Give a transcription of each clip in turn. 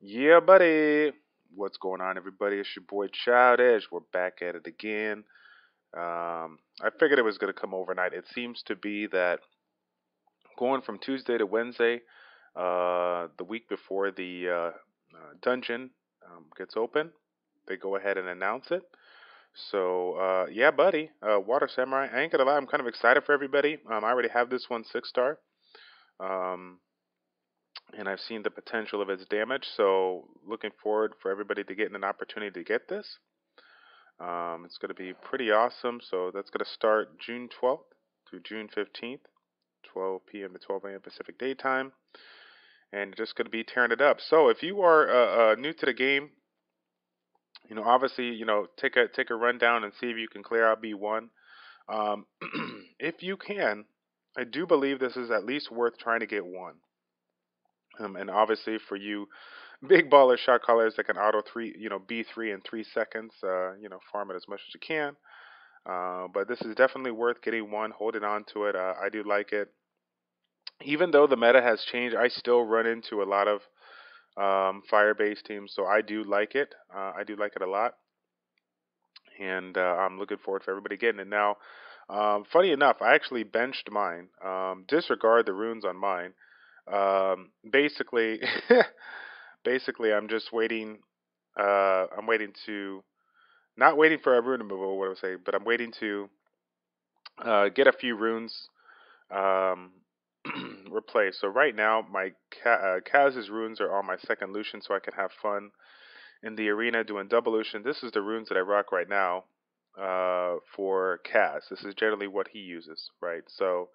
Yeah, buddy. What's going on, everybody? It's your boy Childish. We're back at it again. I figured it was going to come overnight. It seems to be that going from Tuesday to Wednesday, the week before the dungeon gets open, they go ahead and announce it. So, yeah, buddy. Water Samurai. I ain't gonna lie. I'm kind of excited for everybody. I already have this one 6 star. Um, and I've seen the potential of its damage. So looking forward for everybody to getting an opportunity to get this. It's going to be pretty awesome. So that's going to start June 12th through June 15th, 12 p.m. to 12 a.m. Pacific Daytime, and just going to be tearing it up. So if you are new to the game, obviously, take a rundown and see if you can clear out B1. Um, if you can, I do believe this is at least worth trying to get one. And obviously for you big baller shot callers that can auto B3 in 3 seconds, farm it as much as you can. But this is definitely worth getting one, holding on to it. I do like it. Even though the meta has changed, I still run into a lot of fire-based teams, so I do like it. I do like it a lot, and I'm looking forward for everybody getting it. Now, funny enough, I actually benched mine. Disregard the runes on mine. Basically, basically, I'm just waiting. I'm waiting to not waiting for a rune removal. What I would say, but I'm waiting to get a few runes um, replaced. So right now, my Kaz's runes are on my second Lucian, so I can have fun in the arena doing double Lucian. This is the runes that I rock right now for Kaz. This is generally what he uses, right? So,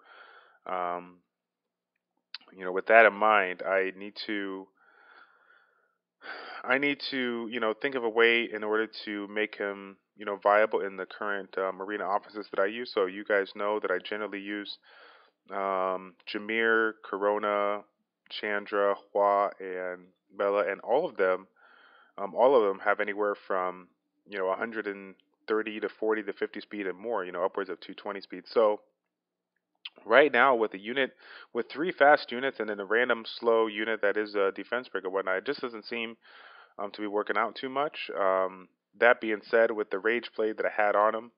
um, with that in mind, I need to think of a way in order to make him, viable in the current arena offices that I use. So you guys know that I generally use Jameer, Corona, Chandra, Hua, and Bella, and all of them have anywhere from 130 to 40 to 50 speed and more, upwards of 220 speed. So right now with a unit with three fast units and then a random slow unit that is a defense break or whatnot, it just doesn't seem to be working out too much. That being said, with the rage blade that I had on him,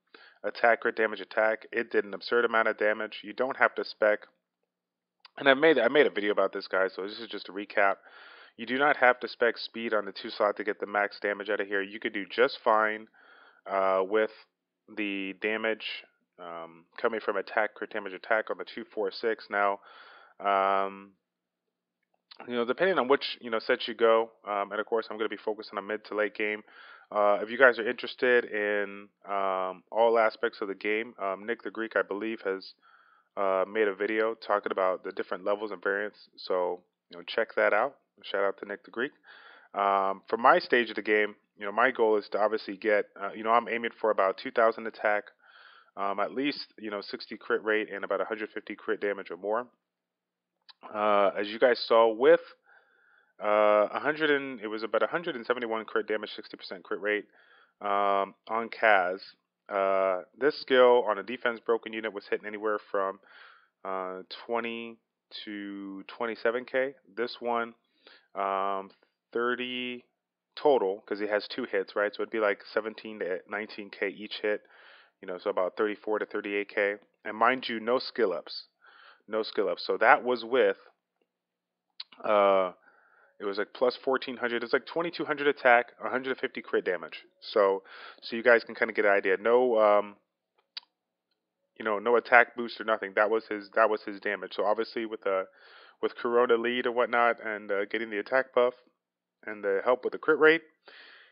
attack, crit damage, attack, it did an absurd amount of damage. You don't have to spec, and I made a video about this, guy. So this is just a recap. You do not have to spec speed on the 2 slot to get the max damage out of here. You could do just fine with the damage coming from attack, crit damage, attack on the 2, 4, 6. Now, um, depending on which set you go, and of course I'm going to be focusing on mid to late game. If you guys are interested in all aspects of the game, Nick the Greek, I believe, has made a video talking about the different levels and variants. So check that out. Shout out to Nick the Greek. For my stage of the game, my goal is to obviously get, I'm aiming for about 2,000 attack, at least 60 crit rate and about 150 crit damage or more. As you guys saw with 100 it was about 171 crit damage, 60% crit rate on Kaz. This skill on a defense broken unit was hitting anywhere from 20 to 27k. This one, 30 total because it has two hits, right? So it'd be like 17 to 19k each hit. So about 34 to 38k. And mind you, no skill ups, no skill ups. So that was with uh, it was like plus 1400. It's like 2200 attack, 150 crit damage. So you guys can kind of get an idea. No, no attack boost or nothing. That was his damage. So obviously with Corona lead and whatnot, and getting the attack buff and the help with the crit rate,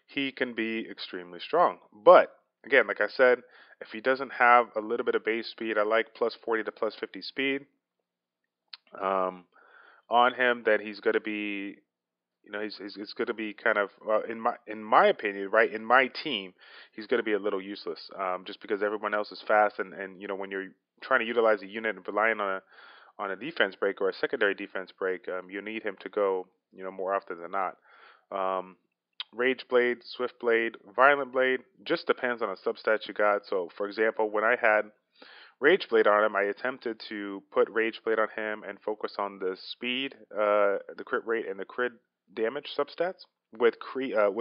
he can be extremely strong. But again, like I said, if he doesn't have a little bit of base speed, I like plus 40 to plus 50 speed on him, then he's going to be he's going to be kind of in my opinion, right, in my team, he's going to be a little useless, just because everyone else is fast, and when you're trying to utilize a unit and relying on a defense break or a secondary defense break, you need him to go more often than not. Rage Blade, Swift Blade, Violent Blade just depends on a substat you got. So for example, when I had Rage Blade on him, I attempted to put Rage Blade on him and focus on the speed, the crit rate, and the crit damage substats with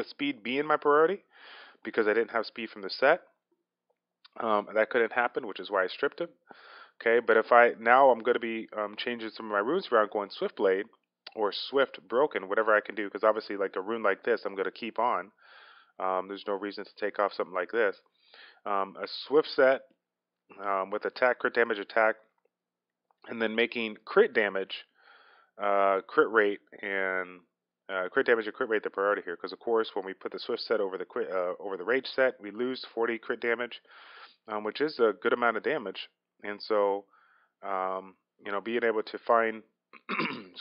speed being my priority because I didn't have speed from the set. That couldn't happen, which is why I stripped him. Okay, but if I'm going to be changing some of my runes around, going Swift Blade or Swift Broken, whatever I can do, because obviously like a rune like this, I'm going to keep on. There's no reason to take off something like this. A Swift set with attack, crit damage, attack, and then making crit damage, crit rate, and crit damage and crit rate the priority here. Because of course, when we put the Swift set over the rage set, we lose 40 crit damage, which is a good amount of damage. And so, being able to find,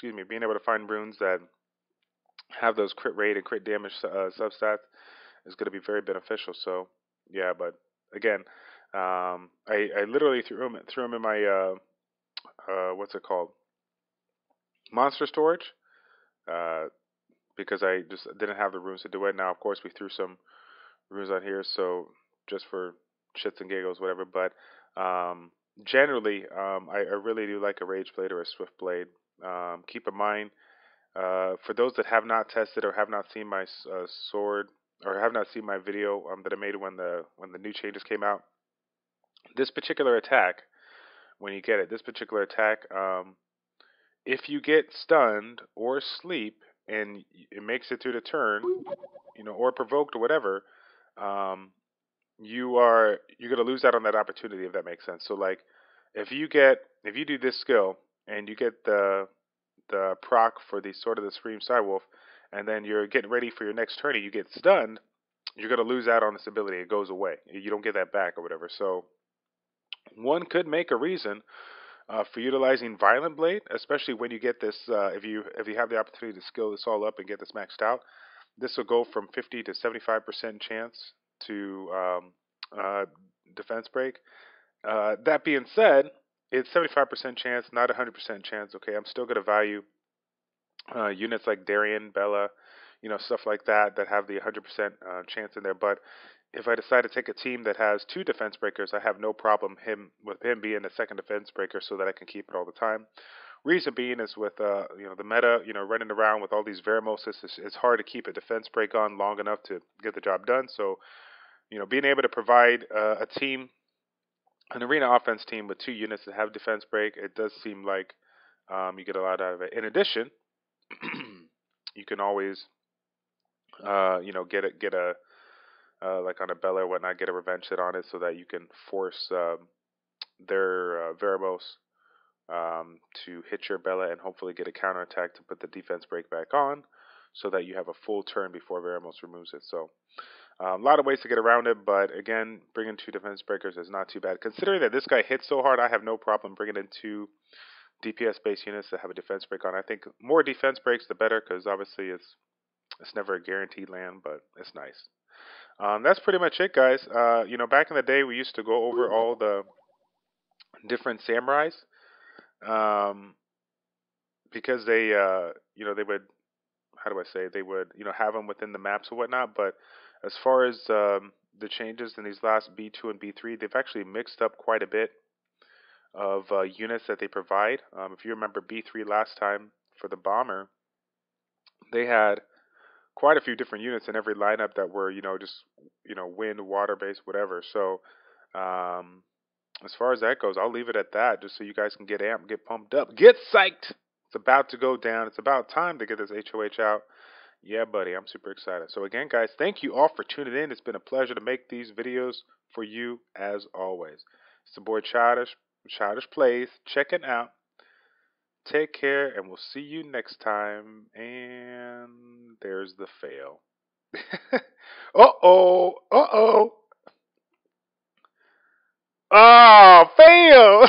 being able to find runes that have those crit rate and crit damage substats is going to be very beneficial. So, yeah, but again, I literally threw him in my what's it called, monster storage, because I just didn't have the runes to do it. Now, of course, we threw some runes on here, so just for shits and giggles, whatever. But generally, I really do like a Rage Blade or a Swift Blade. Keep in mind, for those that have not tested or have not seen my sword or have not seen my video that I made when the new changes came out, this particular attack, when you get it, this particular attack, if you get stunned or sleep and it makes it through the turn, or provoked or whatever, you're gonna lose out on that opportunity, if that makes sense. So like, if you do this skill and you get the proc for the Sword of the Supreme Sidewolf, and then you're getting ready for your next turn and you get stunned, you're gonna lose out on this ability. It goes away. You don't get that back or whatever. So one could make a reason for utilizing Violent Blade, especially when you get this. If you have the opportunity to skill this all up and get this maxed out, this will go from 50 to 75% chance to defense break. That being said, it's 75% chance, not 100% chance. Okay, I'm still going to value units like Darien, Bella, stuff like that have the 100% chance in there. But if I decide to take a team that has 2 defense breakers, I have no problem with him being the second defense breaker, so that I can keep it all the time. Reason being is with the meta, running around with all these Veromoses, it's hard to keep a defense break on long enough to get the job done. So being able to provide a team, an arena offense team with 2 units that have defense break, it does seem like you get a lot out of it. In addition, you can always get a like on a Bella or whatnot, get a revenge hit on it so that you can force their Veromos to hit your Bella and hopefully get a counterattack to put the defense break back on, so that you have a full turn before Veromos removes it. So a lot of ways to get around it, but again, bringing 2 defense breakers is not too bad. Considering that this guy hits so hard, I have no problem bringing in 2 DPS-based units that have a defense break on. I think more defense breaks, the better, because obviously it's never a guaranteed land, but it's nice. That's pretty much it, guys. Back in the day, we used to go over all the different samurais, because they would, how do I say, they would, have them within the maps and whatnot. But as far as the changes in these last B2 and B3, they've actually mixed up quite a bit of units that they provide. If you remember B3 last time for the bomber, they had quite a few different units in every lineup that were, just, wind, water based, whatever. So, as far as that goes, I'll leave it at that, just so you guys can get amped, get pumped up, get psyched. It's about to go down. It's about time to get this HOH out. Yeah, buddy, I'm super excited. So again, guys, thank you all for tuning in. It's been a pleasure to make these videos for you as always. It's the boy ChildishPlays, checking out. Take care, and we'll see you next time. And there's the fail. Uh-oh. Uh-oh. Oh, fail.